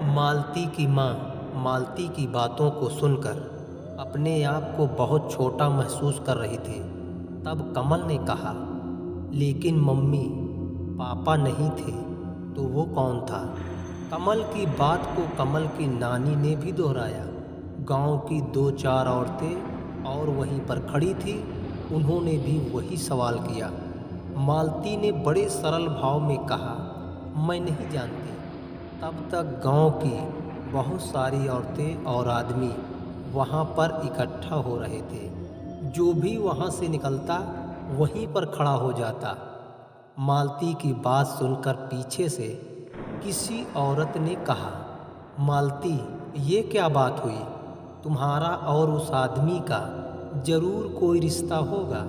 मालती की माँ मालती की बातों को सुनकर अपने आप को बहुत छोटा महसूस कर रही थी। तब कमल ने कहा, लेकिन मम्मी, पापा नहीं थे तो वो कौन था? कमल की बात को कमल की नानी ने भी दोहराया। गांव की दो चार औरतें और वहीं पर खड़ी थी, उन्होंने भी वही सवाल किया। मालती ने बड़े सरल भाव में कहा, मैं नहीं जानती। तब तक गांव की बहुत सारी औरतें और आदमी वहां पर इकट्ठा हो रहे थे। जो भी वहां से निकलता वहीं पर खड़ा हो जाता। मालती की बात सुनकर पीछे से किसी औरत ने कहा, मालती, ये क्या बात हुई? तुम्हारा और उस आदमी का जरूर कोई रिश्ता होगा,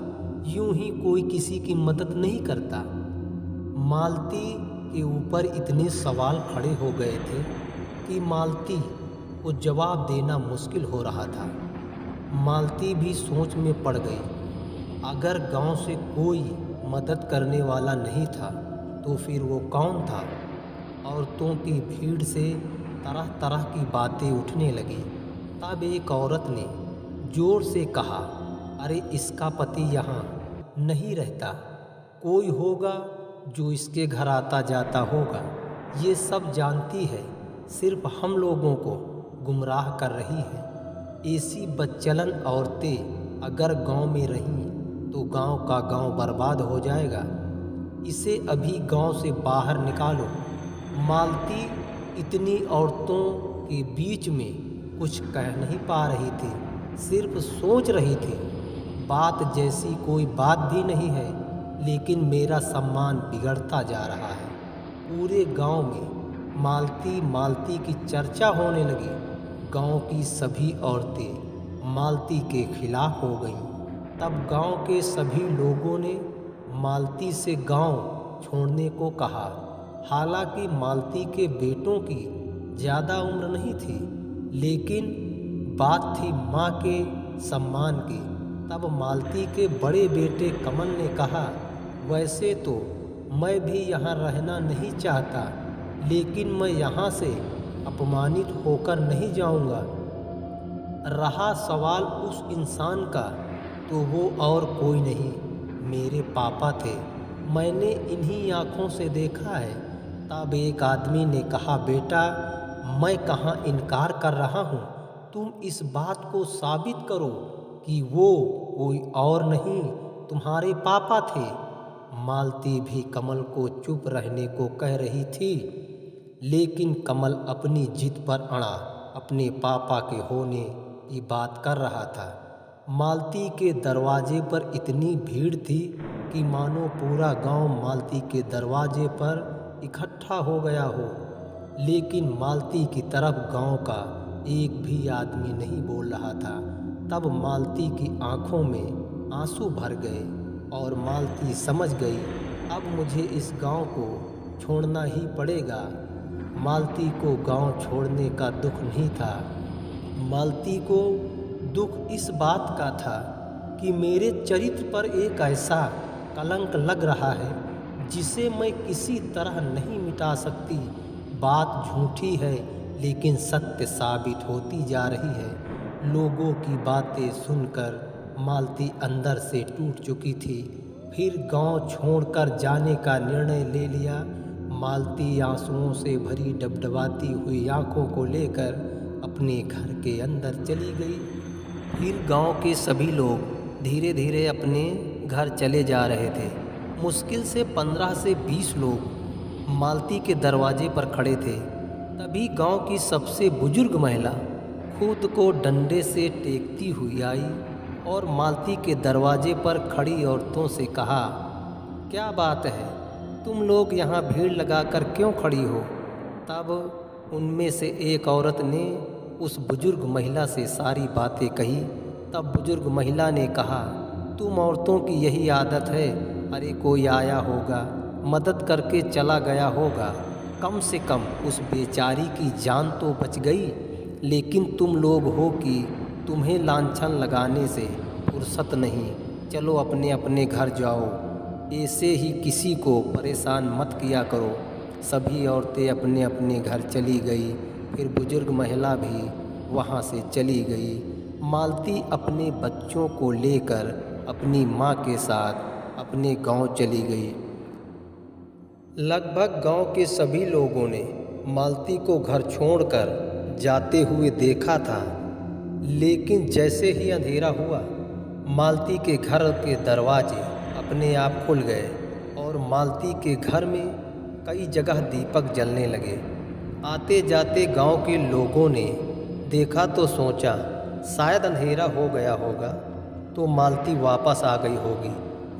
यूं ही कोई किसी की मदद नहीं करता। मालती के ऊपर इतने सवाल खड़े हो गए थे कि मालती को जवाब देना मुश्किल हो रहा था। मालती भी सोच में पड़ गई। अगर गांव से कोई मदद करने वाला नहीं था तो फिर वो कौन था? औरतों की भीड़ से तरह तरह की बातें उठने लगी। तब एक औरत ने जोर से कहा, अरे इसका पति यहाँ नहीं रहता, कोई होगा जो इसके घर आता जाता होगा। ये सब जानती है, सिर्फ हम लोगों को गुमराह कर रही है। ऐसी बदचलन औरतें अगर गांव में रहीं तो गांव का गांव बर्बाद हो जाएगा। इसे अभी गांव से बाहर निकालो। मालती इतनी औरतों के बीच में कुछ कह नहीं पा रही थी, सिर्फ सोच रही थी, बात जैसी कोई बात भी नहीं है, लेकिन मेरा सम्मान बिगड़ता जा रहा है। पूरे गांव में मालती मालती की चर्चा होने लगी। गांव की सभी औरतें मालती के खिलाफ हो गईं। तब गांव के सभी लोगों ने मालती से गांव छोड़ने को कहा। हालांकि मालती के बेटों की ज़्यादा उम्र नहीं थी, लेकिन बात थी माँ के सम्मान की। तब मालती के बड़े बेटे कमल ने कहा, वैसे तो मैं भी यहाँ रहना नहीं चाहता, लेकिन मैं यहाँ से अपमानित होकर नहीं जाऊँगा। रहा सवाल उस इंसान का, तो वो और कोई नहीं, मेरे पापा थे। मैंने इन्हीं आँखों से देखा है। तब एक आदमी ने कहा, बेटा, मैं कहाँ इनकार कर रहा हूँ, तुम इस बात को साबित करो कि वो कोई और नहीं, तुम्हारे पापा थे। मालती भी कमल को चुप रहने को कह रही थी, लेकिन कमल अपनी जिद पर अड़ा अपने पापा के होने की बात कर रहा था। मालती के दरवाजे पर इतनी भीड़ थी कि मानो पूरा गांव मालती के दरवाजे पर इकट्ठा हो गया हो, लेकिन मालती की तरफ गांव का एक भी आदमी नहीं बोल रहा था। तब मालती की आंखों में आंसू भर गए और मालती समझ गई, अब मुझे इस गांव को छोड़ना ही पड़ेगा। मालती को गांव छोड़ने का दुख नहीं था, मालती को दुख इस बात का था कि मेरे चरित्र पर एक ऐसा कलंक लग रहा है जिसे मैं किसी तरह नहीं मिटा सकती। बात झूठी है, लेकिन सत्य साबित होती जा रही है। लोगों की बातें सुनकर मालती अंदर से टूट चुकी थी। फिर गांव छोड़कर जाने का निर्णय ले लिया। मालती आंसुओं से भरी डबडबाती हुई आंखों को लेकर अपने घर के अंदर चली गई। फिर गांव के सभी लोग धीरे धीरे अपने घर चले जा रहे थे। मुश्किल से 15 से 20 लोग मालती के दरवाजे पर खड़े थे। तभी गांव की सबसे बुजुर्ग महिला खुद को डंडे से टेकती हुई आई और मालती के दरवाजे पर खड़ी औरतों से कहा, क्या बात है, तुम लोग यहाँ भीड़ लगाकर क्यों खड़ी हो? तब उनमें से एक औरत ने उस बुजुर्ग महिला से सारी बातें कही। तब बुजुर्ग महिला ने कहा, तुम औरतों की यही आदत है। अरे कोई आया होगा, मदद करके चला गया होगा, कम से कम उस बेचारी की जान तो बच गई। लेकिन तुम लोग हो कि तुम्हें लांछन लगाने से फुर्सत नहीं, चलो अपने अपने घर जाओ। ऐसे ही किसी को परेशान मत किया करो। सभी औरतें अपने अपने घर चली गई। फिर बुजुर्ग महिला भी वहाँ से चली गई। मालती अपने बच्चों को लेकर अपनी माँ के साथ अपने गांव चली गई। लगभग गांव के सभी लोगों ने मालती को घर छोड़कर जाते हुए देखा था, लेकिन जैसे ही अंधेरा हुआ मालती के घर के दरवाजे अपने आप खुल गए और मालती के घर में कई जगह दीपक जलने लगे। आते जाते गांव के लोगों ने देखा तो सोचा शायद अंधेरा हो गया होगा तो मालती वापस आ गई होगी,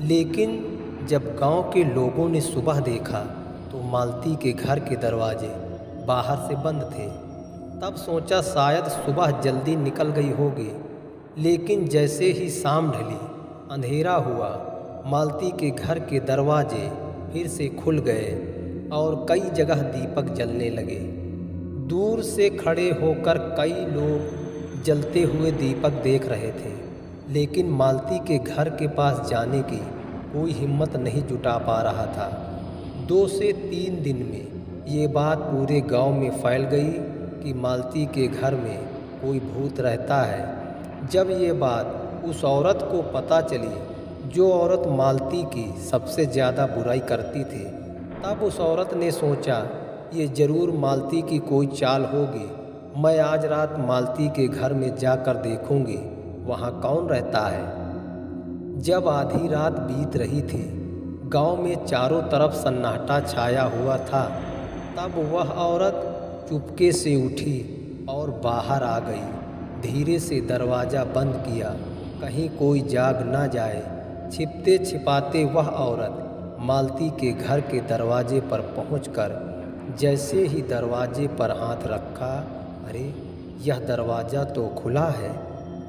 लेकिन जब गांव के लोगों ने सुबह देखा तो मालती के घर के दरवाजे बाहर से बंद थे। तब सोचा शायद सुबह जल्दी निकल गई होगी, लेकिन जैसे ही शाम ढली अंधेरा हुआ मालती के घर के दरवाजे फिर से खुल गए और कई जगह दीपक जलने लगे। दूर से खड़े होकर कई लोग जलते हुए दीपक देख रहे थे, लेकिन मालती के घर के पास जाने की कोई हिम्मत नहीं जुटा पा रहा था। 2 से 3 दिन में ये बात पूरे गांव में फैल गई कि मालती के घर में कोई भूत रहता है। जब ये बात उस औरत को पता चली जो औरत मालती की सबसे ज़्यादा बुराई करती थी, तब उस औरत ने सोचा ये ज़रूर मालती की कोई चाल होगी। मैं आज रात मालती के घर में जाकर देखूंगी वहाँ कौन रहता है। जब आधी रात बीत रही थी, गांव में चारों तरफ सन्नाटा छाया हुआ था, तब वह औरत चुपके से उठी और बाहर आ गई। धीरे से दरवाज़ा बंद किया, कहीं कोई जाग ना जाए। छिपते छिपाते वह औरत मालती के घर के दरवाजे पर पहुंचकर जैसे ही दरवाजे पर हाथ रखा, अरे यह दरवाज़ा तो खुला है।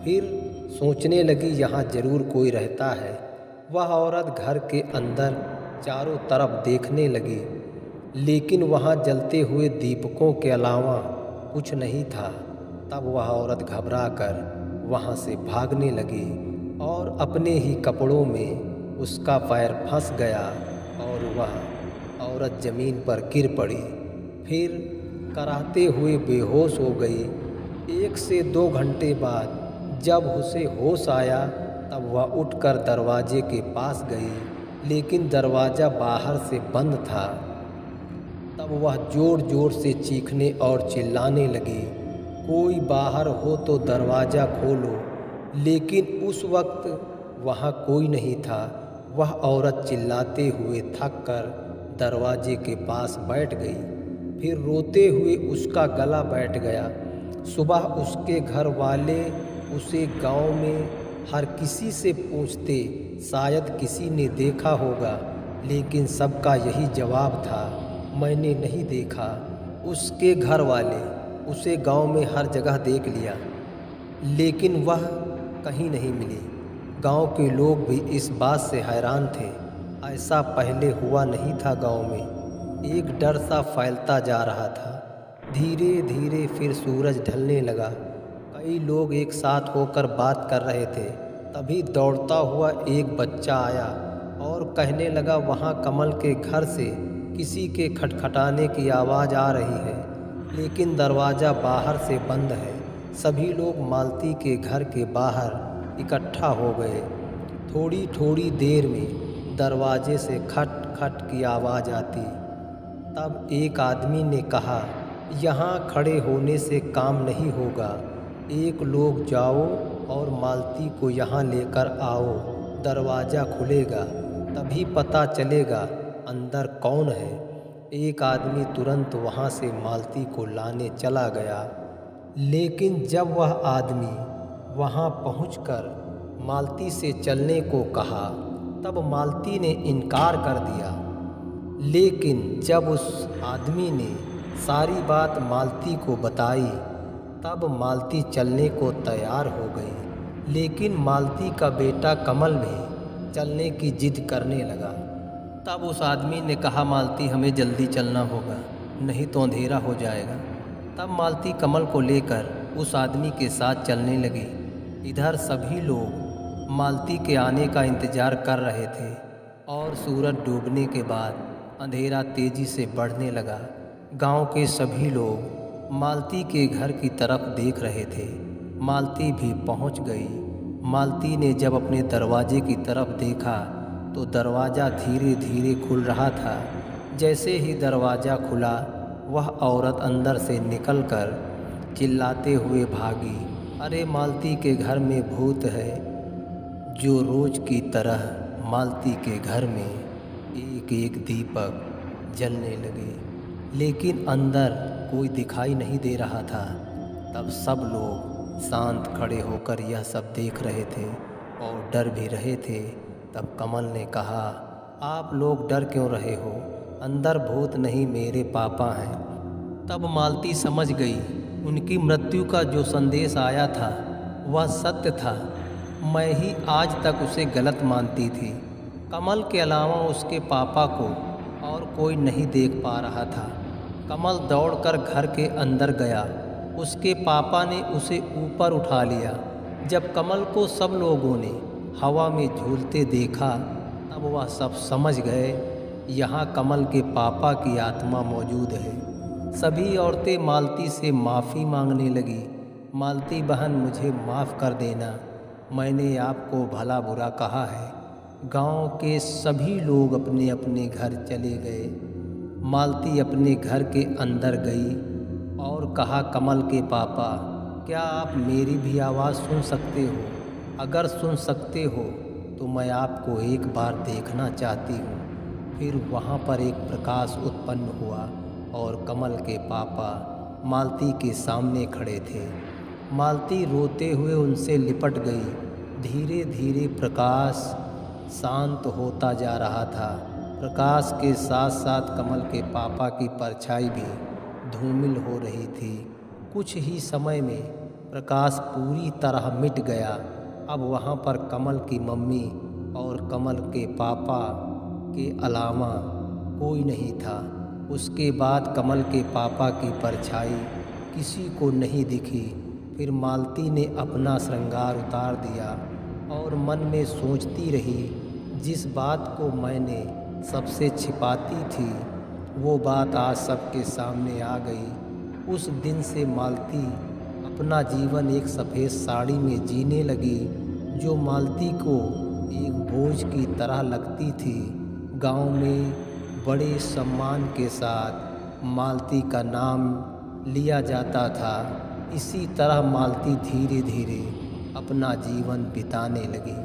फिर सोचने लगी यहाँ ज़रूर कोई रहता है। वह औरत घर के अंदर चारों तरफ देखने लगी, लेकिन वहाँ जलते हुए दीपकों के अलावा कुछ नहीं था। तब वह औरत घबराकर वहाँ से भागने लगी और अपने ही कपड़ों में उसका पैर फंस गया और वह औरत ज़मीन पर गिर पड़ी। फिर कराहते हुए बेहोश हो गई। 1 से 2 घंटे बाद जब उसे होश आया तब वह उठकर दरवाजे के पास गई, लेकिन दरवाज़ा बाहर से बंद था। तब वह ज़ोर ज़ोर से चीखने और चिल्लाने लगी, कोई बाहर हो तो दरवाज़ा खोलो। लेकिन उस वक्त वहाँ कोई नहीं था। वह औरत चिल्लाते हुए थक कर दरवाजे के पास बैठ गई। फिर रोते हुए उसका गला बैठ गया। सुबह उसके घर वाले उसे गांव में हर किसी से पूछते, शायद किसी ने देखा होगा, लेकिन सबका यही जवाब था, मैंने नहीं देखा। उसके घर वाले उसे गांव में हर जगह देख लिया, लेकिन वह कहीं नहीं मिली। गांव के लोग भी इस बात से हैरान थे, ऐसा पहले हुआ नहीं था। गांव में एक डर सा फैलता जा रहा था। धीरे धीरे फिर सूरज ढलने लगा। कई लोग एक साथ होकर बात कर रहे थे। तभी दौड़ता हुआ एक बच्चा आया और कहने लगा, वहाँ कमल के घर से किसी के खटखटाने की आवाज़ आ रही है, लेकिन दरवाज़ा बाहर से बंद है। सभी लोग मालती के घर के बाहर इकट्ठा हो गए। थोड़ी थोड़ी देर में दरवाजे से खट खट की आवाज़ आती। तब एक आदमी ने कहा, यहाँ खड़े होने से काम नहीं होगा, एक लोग जाओ और मालती को यहाँ लेकर आओ, दरवाज़ा खुलेगा तभी पता चलेगा अंदर कौन है। एक आदमी तुरंत वहाँ से मालती को लाने चला गया, लेकिन जब वह आदमी वहाँ पहुंचकर मालती से चलने को कहा तब मालती ने इनकार कर दिया। लेकिन जब उस आदमी ने सारी बात मालती को बताई तब मालती चलने को तैयार हो गई। लेकिन मालती का बेटा कमल भी चलने की जिद करने लगा। तब उस आदमी ने कहा, मालती हमें जल्दी चलना होगा, नहीं तो अंधेरा हो जाएगा। तब मालती कमल को लेकर उस आदमी के साथ चलने लगी। इधर सभी लोग मालती के आने का इंतज़ार कर रहे थे और सूरज डूबने के बाद अंधेरा तेज़ी से बढ़ने लगा। गांव के सभी लोग मालती के घर की तरफ देख रहे थे। मालती भी पहुंच गई। मालती ने जब अपने दरवाजे की तरफ देखा तो दरवाज़ा धीरे धीरे खुल रहा था। जैसे ही दरवाज़ा खुला, वह औरत अंदर से निकलकर चिल्लाते हुए भागी, अरे मालती के घर में भूत है। जो रोज़ की तरह मालती के घर में एक एक दीपक जलने लगे, लेकिन अंदर कोई दिखाई नहीं दे रहा था। तब सब लोग शांत खड़े होकर यह सब देख रहे थे और डर भी रहे थे। तब कमल ने कहा, आप लोग डर क्यों रहे हो? अंदर भूत नहीं, मेरे पापा हैं। तब मालती समझ गई, उनकी मृत्यु का जो संदेश आया था वह सत्य था। मैं ही आज तक उसे गलत मानती थी। कमल के अलावा उसके पापा को और कोई नहीं देख पा रहा था। कमल दौड़कर घर के अंदर गया। उसके पापा ने उसे ऊपर उठा लिया। जब कमल को सब लोगों ने हवा में झूलते देखा, तब वह सब समझ गए, यहाँ कमल के पापा की आत्मा मौजूद है। सभी औरतें मालती से माफ़ी मांगने लगी, मालती बहन मुझे माफ़ कर देना, मैंने आपको भला बुरा कहा है। गांव के सभी लोग अपने अपने घर चले गए। मालती अपने घर के अंदर गई और कहा, कमल के पापा, क्या आप मेरी भी आवाज़ सुन सकते हो? अगर सुन सकते हो तो मैं आपको एक बार देखना चाहती हूँ। फिर वहाँ पर एक प्रकाश उत्पन्न हुआ और कमल के पापा मालती के सामने खड़े थे। मालती रोते हुए उनसे लिपट गई। धीरे धीरे प्रकाश शांत होता जा रहा था। प्रकाश के साथ साथ कमल के पापा की परछाई भी धूमिल हो रही थी। कुछ ही समय में प्रकाश पूरी तरह मिट गया। अब वहाँ पर कमल की मम्मी और कमल के पापा के अलावा कोई नहीं था। उसके बाद कमल के पापा की परछाई किसी को नहीं दिखी। फिर मालती ने अपना श्रृंगार उतार दिया और मन में सोचती रही, जिस बात को मैंने सबसे छिपाती थी वो बात आज सबके सामने आ गई। उस दिन से मालती अपना जीवन एक सफ़ेद साड़ी में जीने लगी, जो मालती को एक बोझ की तरह लगती थी। गांव में बड़े सम्मान के साथ मालती का नाम लिया जाता था। इसी तरह मालती धीरे धीरे अपना जीवन बिताने लगी।